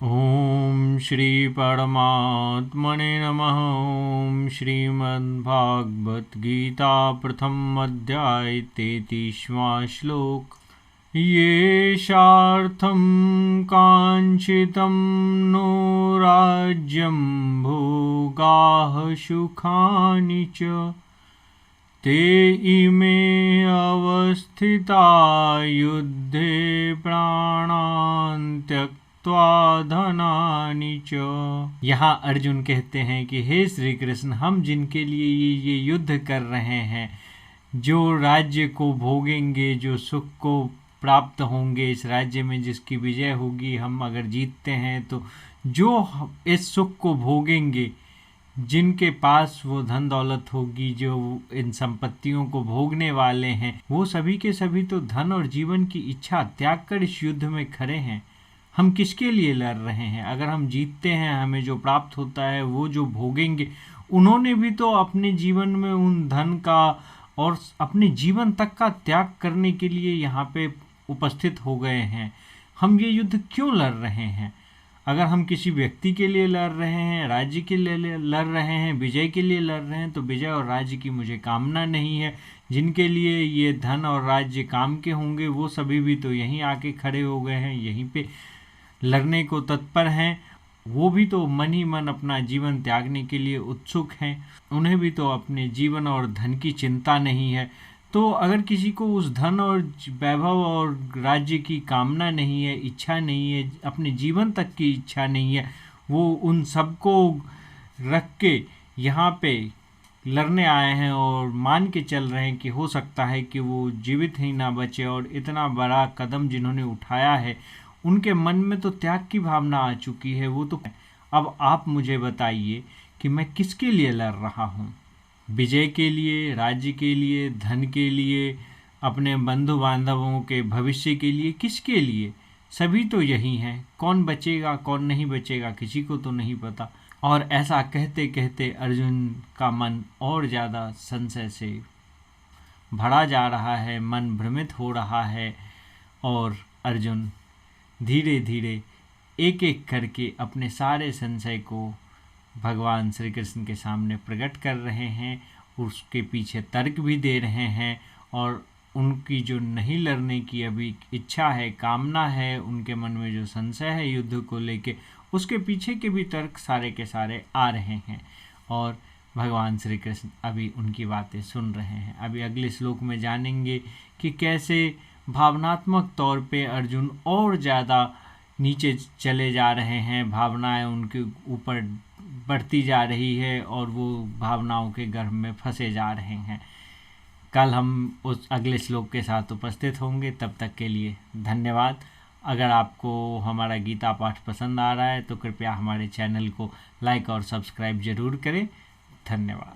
ओम श्री परमात्मने नमः। ओम श्रीमद्भागवत गीता प्रथम अध्याय 33वां श्लोक। येषार्थं काञ्चितं नो राज्यं भोगाः सुखानि च ते इमे अवस्थिता युद्धे प्राणान् त्यक्त्वा धनानि च। यहाँ अर्जुन कहते हैं कि हे श्री कृष्ण, हम जिनके लिए ये युद्ध कर रहे हैं, जो राज्य को भोगेंगे, जो सुख को प्राप्त होंगे, इस राज्य में जिसकी विजय होगी, हम अगर जीतते हैं तो जो इस सुख को भोगेंगे, जिनके पास वो धन दौलत होगी, जो इन संपत्तियों को भोगने वाले हैं, वो सभी के सभी तो धन और जीवन की इच्छा त्याग कर इस युद्ध में खड़े हैं। हम किसके लिए लड़ रहे हैं? अगर हम जीतते हैं, हमें जो प्राप्त होता है वो जो भोगेंगे, उन्होंने भी तो अपने जीवन में उन धन का और अपने जीवन तक का त्याग करने के लिए यहाँ पे उपस्थित हो गए हैं। हम ये युद्ध क्यों लड़ रहे हैं? अगर हम किसी व्यक्ति के लिए लड़ रहे हैं, राज्य के लिए लड़ रहे हैं, विजय के लिए लड़ रहे हैं, तो विजय और राज्य की मुझे कामना नहीं है। जिनके लिए ये धन और राज्य काम के होंगे, वो सभी भी तो यहीं आके खड़े हो गए हैं, यहीं पे लड़ने को तत्पर हैं। वो भी तो मन ही मन अपना जीवन त्यागने के लिए उत्सुक हैं। उन्हें भी तो अपने जीवन और धन की चिंता नहीं है। तो अगर किसी को उस धन और वैभव और राज्य की कामना नहीं है, इच्छा नहीं है, अपने जीवन तक की इच्छा नहीं है, वो उन सबको रख के यहाँ पे लड़ने आए हैं और मान के चल रहे हैं कि हो सकता है कि वो जीवित ही ना बचे। और इतना बड़ा कदम जिन्होंने उठाया है, उनके मन में तो त्याग की भावना आ चुकी है। वो तो अब आप मुझे बताइए कि मैं किसके लिए लड़ रहा हूँ? विजय के लिए, राज्य के लिए, धन के लिए, अपने बंधु बांधवों के भविष्य के लिए, किसके लिए? सभी तो यही हैं। कौन बचेगा कौन नहीं बचेगा किसी को तो नहीं पता। और ऐसा कहते कहते अर्जुन का मन और ज़्यादा संशय से भरा जा रहा है, मन भ्रमित हो रहा है। और अर्जुन धीरे धीरे एक एक करके अपने सारे संशय को भगवान श्री कृष्ण के सामने प्रकट कर रहे हैं, उसके पीछे तर्क भी दे रहे हैं। और उनकी जो नहीं लड़ने की अभी इच्छा है, कामना है, उनके मन में जो संशय है युद्ध को लेके, उसके पीछे के भी तर्क सारे के सारे आ रहे हैं। और भगवान श्री कृष्ण अभी उनकी बातें सुन रहे हैं। अभी अगले श्लोक में जानेंगे कि कैसे भावनात्मक तौर पे अर्जुन और ज़्यादा नीचे चले जा रहे हैं, भावनाएं उनके ऊपर बढ़ती जा रही है और वो भावनाओं के गर्भ में फंसे जा रहे हैं। कल हम उस अगले श्लोक के साथ उपस्थित होंगे। तब तक के लिए धन्यवाद। अगर आपको हमारा गीता पाठ पसंद आ रहा है तो कृपया हमारे चैनल को लाइक और सब्सक्राइब ज़रूर करें। धन्यवाद।